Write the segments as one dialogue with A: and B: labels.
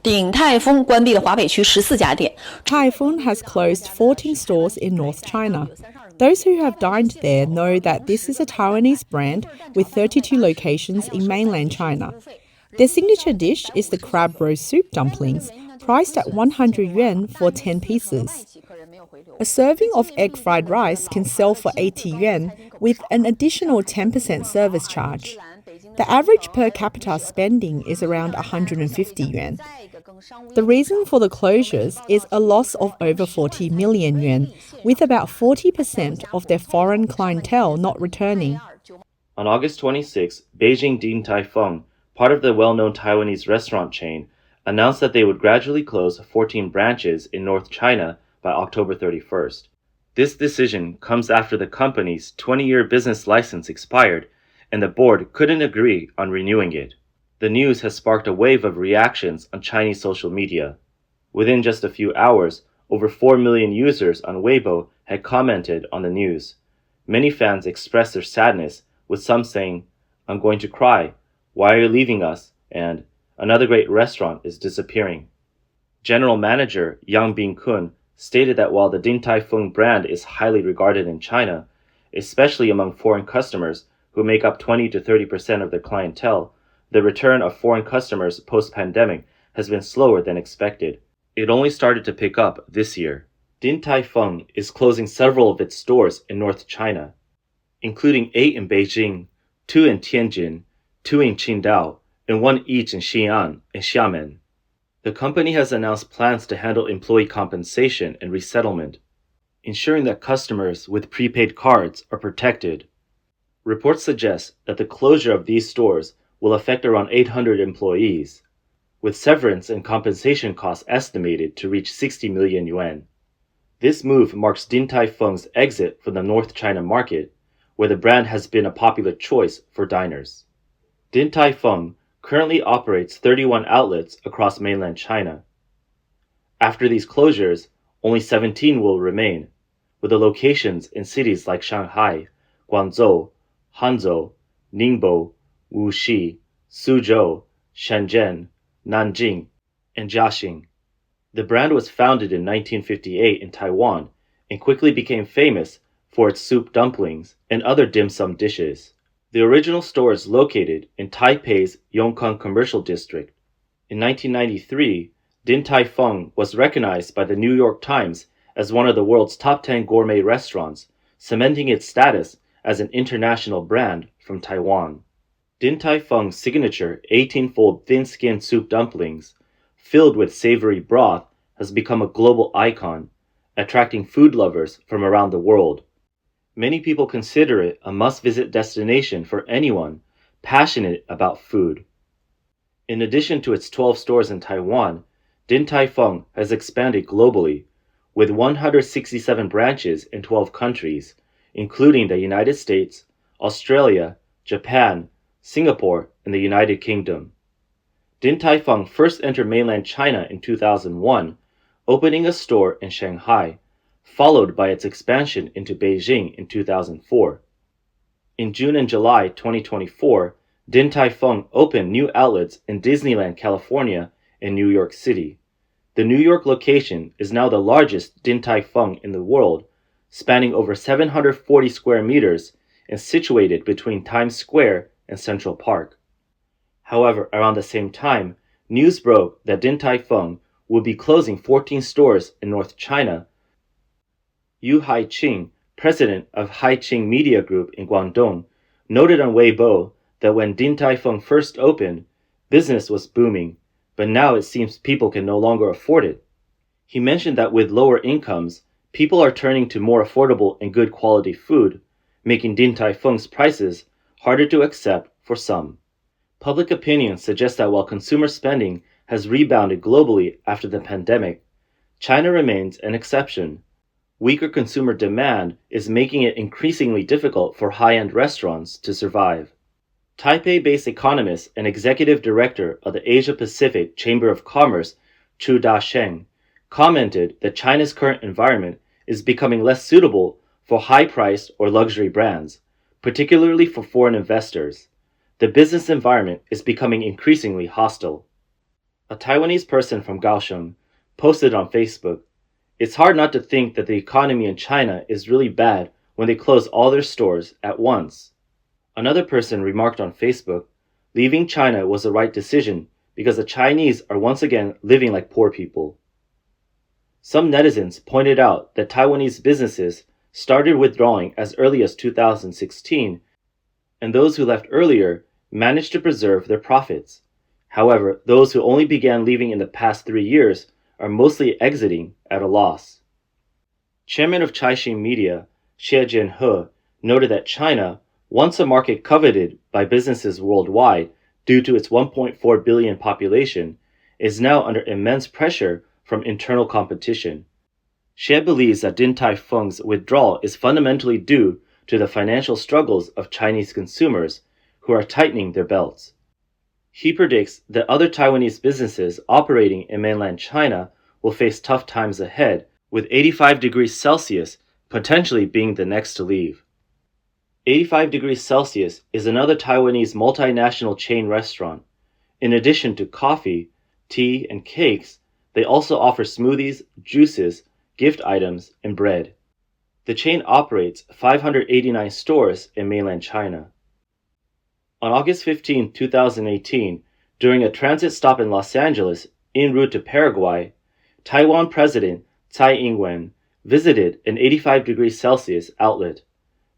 A: 鼎泰丰关闭了华北区14家店。
B: Tai Fung has closed 14 stores in North China. Those who have dined there know that this is a Taiwanese brand with 32 locations in mainland China. Their signature dish is the Crab Roe Soup Dumplings, priced at 100 yuan for 10 pieces. A serving of egg fried rice can sell for 80 yuan with an additional 10% service charge. The average per capita spending is around 150 yuan. The reason for the closures is a loss of over 40 million yuan, with about 40% of their foreign clientele not returning.
C: On August 26, Beijing Din Tai Fung, part of the well-known Taiwanese restaurant chain, announced that they would gradually close 14 branches in North China by October 31st. This decision comes after the company's 20-year business license expired, and the board couldn't agree on renewing it. The news has sparked a wave of reactions on Chinese social media. Within just a few hours, over 4 million users on Weibo had commented on the news. Many fans expressed their sadness, with some saying, "I'm going to cry, why are you leaving us?" and "Another great restaurant is disappearing." General Manager Yang Bin-kun stated that while the Din Tai Fung brand is highly regarded in China, especially among foreign customers who make up 20 to 30% of their clientele, the return of foreign customers post-pandemic has been slower than expected. It only started to pick up this year. Din Tai Fung is closing several of its stores in North China, including 8 in Beijing, 2 in Tianjin, 2 in Qingdao, and 1 each in Xi'an and Xiamen. The company has announced plans to handle employee compensation and resettlement, ensuring that customers with prepaid cards are protected. Reports suggest that the closure of these stores will affect around 800 employees, with severance and compensation costs estimated to reach 60 million yuan. This move marks Din Tai Fung's exit from the North China market, where the brand has been a popular choice for diners. Din Tai Fung currently operates 31 outlets across mainland China. After these closures, only 17 will remain, with the locations in cities like Shanghai, Guangzhou, Hangzhou, Ningbo, Wuxi, Suzhou, Shenzhen, Nanjing, and Jiaxing. The brand was founded in 1958 in Taiwan and quickly became famous for its soup dumplings and other dim sum dishes. The original store is located in Taipei's Yongkang Commercial District. In 1993, Din Tai Fung was recognized by the New York Times as one of the world's top 10 gourmet restaurants, cementing its status as an international brand from Taiwan. Din Tai Fung's signature 18-fold thin-skinned soup dumplings, filled with savory broth, has become a global icon, attracting food lovers from around the world. Many people consider it a must-visit destination for anyone passionate about food. In addition to its 12 stores in Taiwan, Din Tai Fung has expanded globally, with 167 branches in 12 countries, including the United States, Australia, Japan, Singapore, and the United Kingdom. Din Tai Fung first entered mainland China in 2001, opening a store in Shanghai, followed by its expansion into Beijing in 2004. In June and July 2024, Din Tai Fung opened new outlets in Disneyland, California, and New York City. The New York location is now the largest Din Tai Fung in the world, spanning over 740 square meters and situated between Times Square and Central Park. However, around the same time, news broke that Din Tai Fung would be closing 14 stores in North China. Yu Haiqing, president of Haiqing Media Group in Guangdong, noted on Weibo that when Din Tai Fung first opened, business was booming, but now it seems people can no longer afford it. He mentioned that with lower incomes, people are turning to more affordable and good quality food, making Din Tai Fung's prices harder to accept for some. Public opinion suggests that while consumer spending has rebounded globally after the pandemic, China remains an exception. Weaker consumer demand is making it increasingly difficult for high-end restaurants to survive. Taipei-based economist and executive director of the Asia-Pacific Chamber of Commerce, Chu Da-sheng, commented that China's current environment is becoming less suitable for high-priced or luxury brands, particularly for foreign investors. The business environment is becoming increasingly hostile. A Taiwanese person from Kaohsiung posted on Facebook, "It's hard not to think that the economy in China is really bad when they close all their stores at once." Another person remarked on Facebook, "Leaving China was the right decision because the Chinese are once again living like poor people." Some netizens pointed out that Taiwanese businesses started withdrawing as early as 2016, and those who left earlier managed to preserve their profits. However, those who only began leaving in the past 3 years are mostly exiting at a loss. Chairman of Caixin Media, Xie Jianhe, noted that China, once a market coveted by businesses worldwide due to its 1.4 billion population, is now under immense pressure from internal competition. Xie believes that Din Tai Fung's withdrawal is fundamentally due to the financial struggles of Chinese consumers who are tightening their belts. He predicts that other Taiwanese businesses operating in mainland China will face tough times ahead, with 85 degrees Celsius potentially being the next to leave. 85 degrees Celsius is another Taiwanese multinational chain restaurant. In addition to coffee, tea, and cakes, they also offer smoothies, juices, gift items, and bread. The chain operates 589 stores in mainland China. On August 15, 2018, during a transit stop in Los Angeles en route to Paraguay, Taiwan President Tsai Ing-wen visited an 85 degrees Celsius outlet.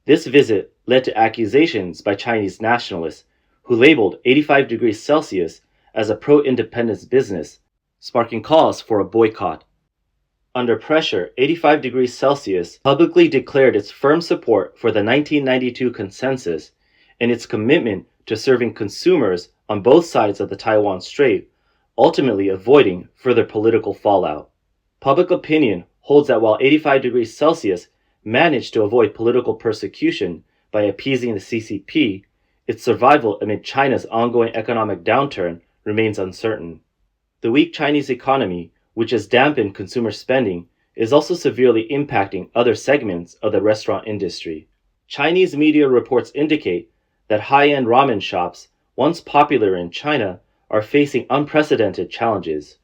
C: This visit led to accusations by Chinese nationalists who labeled 85 degrees Celsius as a pro-independence business, sparking calls for a boycott. Under pressure, 85 degrees Celsius publicly declared its firm support for the 1992 consensus and its commitment to serving consumers on both sides of the Taiwan Strait, ultimately avoiding further political fallout. Public opinion holds that while 85 degrees Celsius managed to avoid political persecution by appeasing the CCP, its survival amid China's ongoing economic downturn remains uncertain. The weak Chinese economy, which has dampened consumer spending, is also severely impacting other segments of the restaurant industry. Chinese media reports indicate that high-end ramen shops, once popular in China, are facing unprecedented challenges.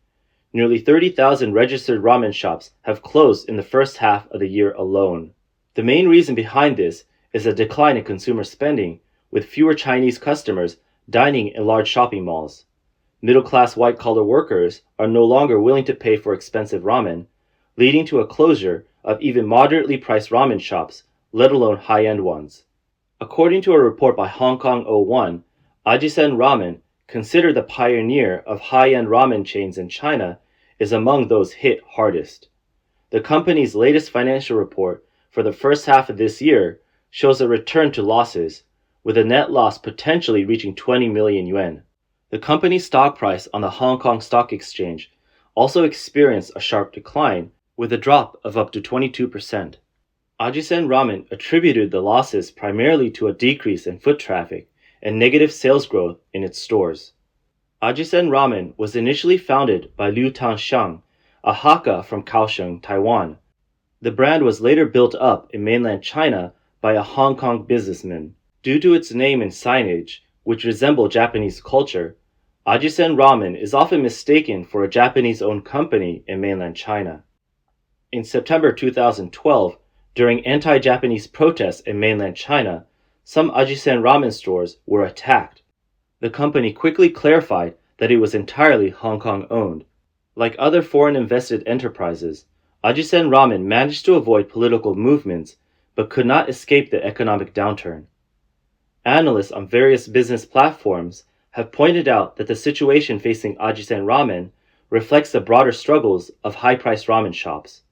C: Nearly 30,000 registered ramen shops have closed in the first half of the year alone. The main reason behind this is a decline in consumer spending, with fewer Chinese customers dining in large shopping malls. Middle-class white-collar workers are no longer willing to pay for expensive ramen, leading to a closure of even moderately priced ramen shops, let alone high-end ones. According to a report by Hong Kong 01, Ajisen Ramen, considered the pioneer of high-end ramen chains in China, is among those hit hardest. The company's latest financial report for the first half of this year shows a return to losses, with a net loss potentially reaching 20 million yuan. The company's stock price on the Hong Kong Stock Exchange also experienced a sharp decline, with a drop of up to 22%. Ajisen Ramen attributed the losses primarily to a decrease in foot traffic and negative sales growth in its stores. Ajisen Ramen was initially founded by Liu Tangxiang, a Hakka from Kaohsiung, Taiwan. The brand was later built up in mainland China by a Hong Kong businessman. Due to its name and signage, which resemble Japanese culture, Ajisen Ramen is often mistaken for a Japanese-owned company in mainland China. In September 2012, during anti-Japanese protests in mainland China, some Ajisen Ramen stores were attacked. The company quickly clarified that it was entirely Hong Kong-owned. Like other foreign-invested enterprises, Ajisen Ramen managed to avoid political movements but could not escape the economic downturn. Analysts on various business platforms have pointed out that the situation facing Ajisen Ramen reflects the broader struggles of high-priced ramen shops.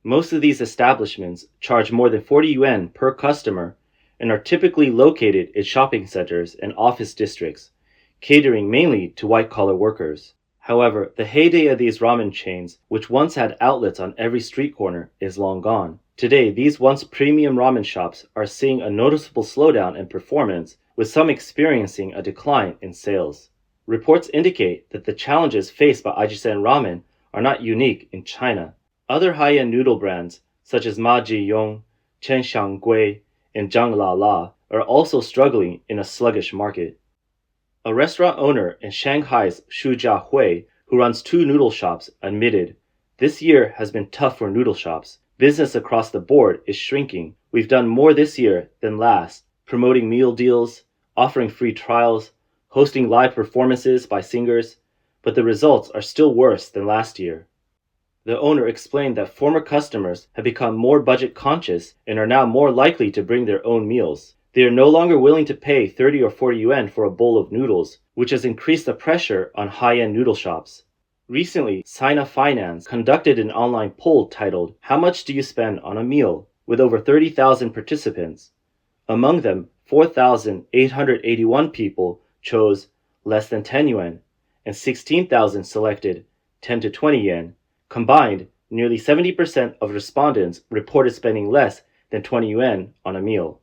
C: Most of these establishments charge more than 40 yuan per customer and are typically located in shopping centers and office districts, catering mainly to white-collar workers. However, the heyday of these ramen chains, which once had outlets on every street corner, is long gone. Today, these once premium ramen shops are seeing a noticeable slowdown in performance, with some experiencing a decline in sales. Reports indicate that the challenges faced by Ajisen Ramen are not unique in China. Other high-end noodle brands, such as Ma Ji Yong, Chen Xiang Gui, and Zhang La La, are also struggling in a sluggish market. A restaurant owner in Shanghai's Shujia Hui, who runs 2 noodle shops, admitted, "This year has been tough for noodle shops. Business across the board is shrinking. We've done more this year than last, promoting meal deals, offering free trials, hosting live performances by singers, but the results are still worse than last year." The owner explained that former customers have become more budget conscious and are now more likely to bring their own meals. They are no longer willing to pay 30 or 40 yuan for a bowl of noodles, which has increased the pressure on high-end noodle shops. Recently, Sina Finance conducted an online poll titled, "How much do you spend on a meal?" with over 30,000 participants. Among them, 4,881 people chose less than 10 yuan, and 16,000 selected 10 to 20 yen. Combined, nearly 70% of respondents reported spending less than 20 yuan on a meal.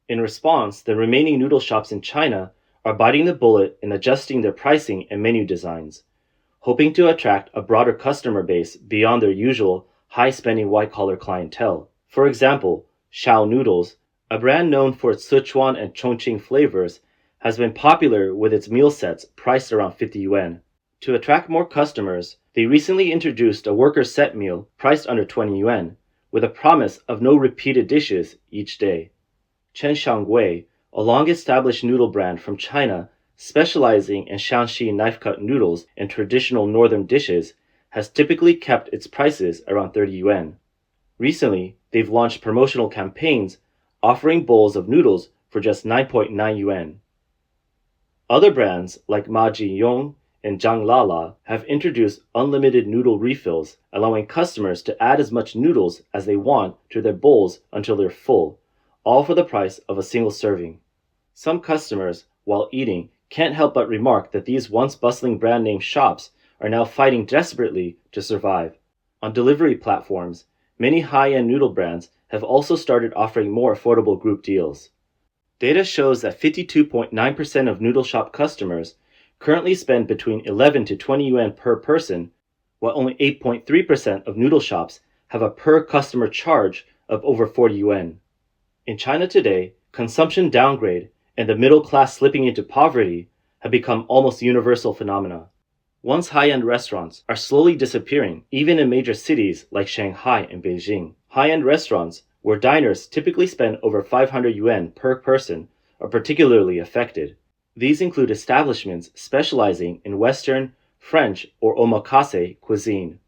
C: In response, the remaining noodle shops in China are biting the bullet and adjusting their pricing and menu designs, hoping to attract a broader customer base beyond their usual high-spending white-collar clientele. For example, Shao Noodles, a brand known for its Sichuan and Chongqing flavors, has been popular with its meal sets priced around 50 yuan. To attract more customers, they recently introduced a worker set meal priced under 20 yuan, with a promise of no repeated dishes each day. Chen Xiangwei, a long-established noodle brand from China specializing in Shanxi knife-cut noodles and traditional northern dishes, has typically kept its prices around 30 yuan. Recently, they've launched promotional campaigns offering bowls of noodles for just 9.9 yuan. Other brands like Ma Jiyong and Zhang Lala have introduced unlimited noodle refills, allowing customers to add as much noodles as they want to their bowls until they're full, all for the price of a single serving. Some customers, while eating, can't help but remark that these once bustling brand name shops are now fighting desperately to survive. On delivery platforms, many high-end noodle brands have also started offering more affordable group deals. Data shows that 52.9% of noodle shop customers currently spend between 11 to 20 yuan per person, while only 8.3% of noodle shops have a per customer charge of over 40 yuan. In China today, consumption downgrade and the middle class slipping into poverty have become almost universal phenomena. Once high-end restaurants are slowly disappearing, even in major cities like Shanghai and Beijing. High-end restaurants, where diners typically spend over 500 yuan per person, are particularly affected. These include establishments specializing in Western, French, or omakase cuisine.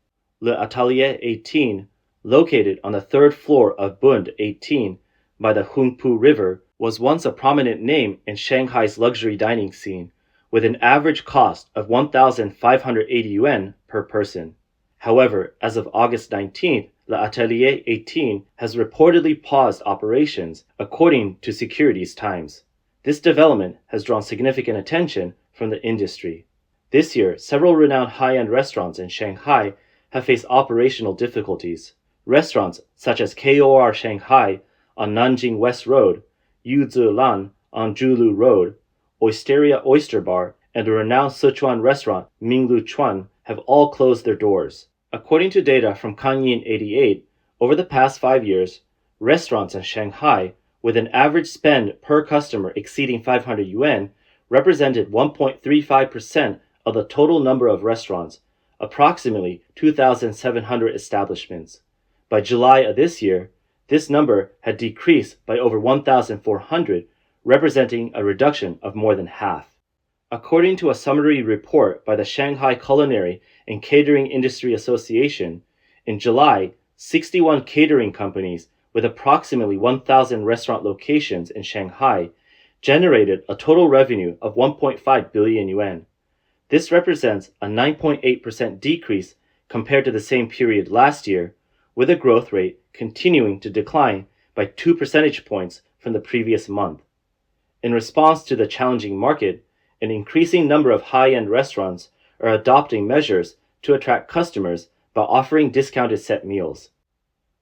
C: Le Atelier 18, located on the 3rd floor of Bund 18 by the Hungpu River, was once a prominent name in Shanghai's luxury dining scene, with an average cost of 1,580 yuan per person. However, as of August 19th, Le Atelier 18 has reportedly paused operations, according to Securities Times. This development has drawn significant attention from the industry. This year, several renowned high-end restaurants in Shanghai have faced operational difficulties. Restaurants such as KOR Shanghai on Nanjing West Road, Yuzi Lan on Zhulu Road, Oysteria Oyster Bar, and the renowned Sichuan restaurant Minglu Chuan have all closed their doors. According to data from Kanyin 88, over the past 5 years, restaurants in Shanghai with an average spend per customer exceeding 500 yuan represented 1.35% of the total number of restaurants, approximately 2,700 establishments. By July of this year, this number had decreased by over 1,400, representing a reduction of more than half. According to a summary report by the Shanghai Culinary and Catering Industry Association, in July, 61 catering companies with approximately 1,000 restaurant locations in Shanghai generated a total revenue of 1.5 billion yuan. This represents a 9.8% decrease compared to the same period last year, with the growth rate continuing to decline by 2 percentage points from the previous month. In response to the challenging market, an increasing number of high-end restaurants are adopting measures to attract customers by offering discounted set meals.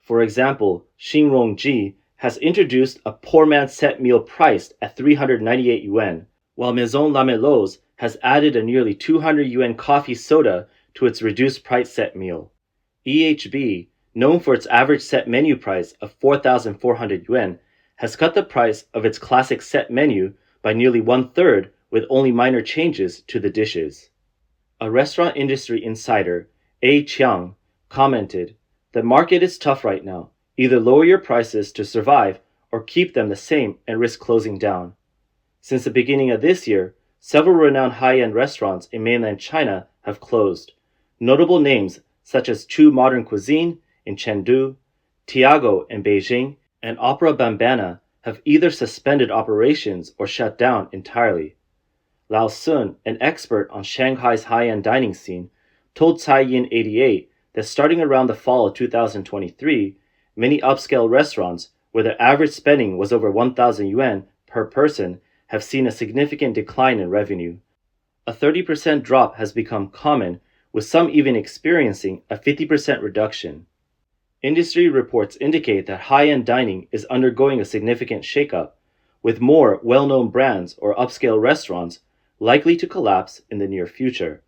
C: For example, Xinrongji has introduced a poor man set meal priced at 398 yuan, while Maison Lamellos has added a nearly 200 yuan coffee soda to its reduced price set meal. EHB, known for its average set menu price of 4,400 yuan, has cut the price of its classic set menu by nearly 1/3 with only minor changes to the dishes. A restaurant industry insider, A. Chiang, commented, "The market is tough right now. Either lower your prices to survive or keep them the same and risk closing down." Since the beginning of this year, several renowned high-end restaurants in mainland China have closed. Notable names such as Chu Modern Cuisine in Chengdu, Tiago in Beijing, and Opera Bambana have either suspended operations or shut down entirely. Lao Sun, an expert on Shanghai's high-end dining scene, told Cai Yin 88 that starting around the fall of 2023, many upscale restaurants where their average spending was over 1,000 yuan per person have seen a significant decline in revenue. A 30% drop has become common, with some even experiencing a 50% reduction. Industry reports indicate that high-end dining is undergoing a significant shakeup, with more well-known brands or upscale restaurants likely to collapse in the near future.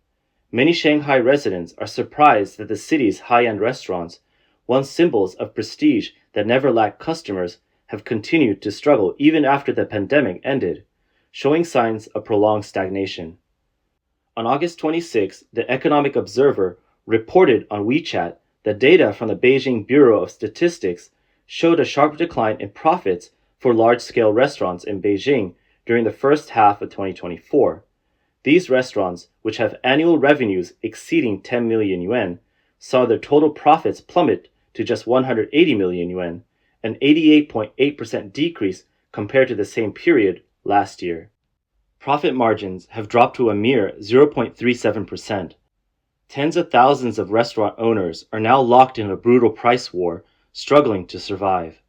C: Many Shanghai residents are surprised that the city's high-end restaurants, once symbols of prestige that never lacked customers, have continued to struggle even after the pandemic ended, showing signs of prolonged stagnation. On August 26, the Economic Observer reported on WeChat that data from the Beijing Bureau of Statistics showed a sharp decline in profits for large-scale restaurants in Beijing during the first half of 2024. These restaurants, which have annual revenues exceeding 10 million yuan, saw their total profits plummet to just 180 million yuan, an 88.8% decrease compared to the same period last year. Profit margins have dropped to a mere 0.37%. Tens of thousands of restaurant owners are now locked in a brutal price war, struggling to survive.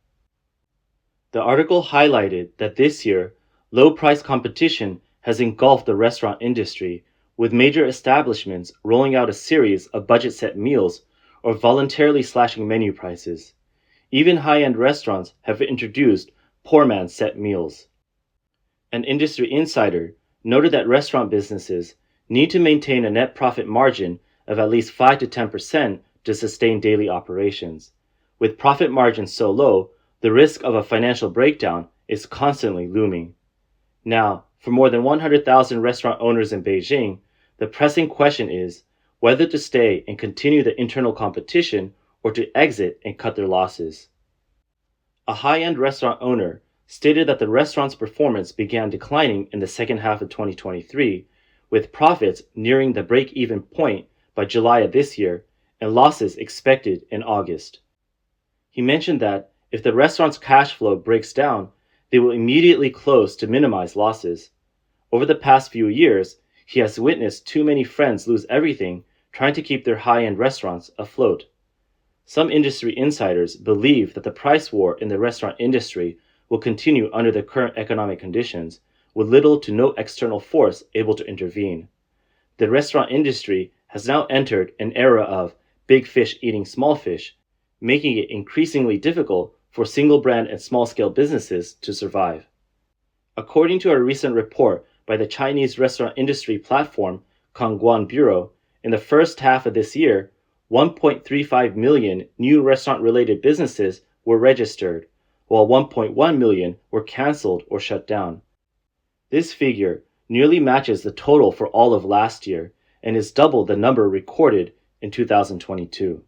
C: The article highlighted that this year, low-price competition has engulfed the restaurant industry, with major establishments rolling out a series of budget-set meals or voluntarily slashing menu prices. Even high-end restaurants have introduced poor man's set meals. An industry insider noted that restaurant businesses need to maintain a net profit margin of at least 5 to 10% to sustain daily operations. With profit margins so low, the risk of a financial breakdown is constantly looming. Now, for more than 100,000 restaurant owners in Beijing, the pressing question is whether to stay and continue the internal competition or to exit and cut their losses. A high-end restaurant owner stated that the restaurant's performance began declining in the second half of 2023, with profits nearing the break-even point by July of this year and losses expected in August. He mentioned that if the restaurant's cash flow breaks down, they will immediately close to minimize losses. Over the past few years, he has witnessed too many friends lose everything trying to keep their high-end restaurants afloat. Some industry insiders believe that the price war in the restaurant industry will continue under the current economic conditions, with little to no external force able to intervene. The restaurant industry has now entered an era of big fish eating small fish, making it increasingly difficult for single-brand and small-scale businesses to survive. According to a recent report by the Chinese restaurant industry platform Kangguan Bureau, in the first half of this year, 1.35 million new restaurant-related businesses were registered, while 1.1 million were canceled or shut down. This figure nearly matches the total for all of last year and is double the number recorded in 2022.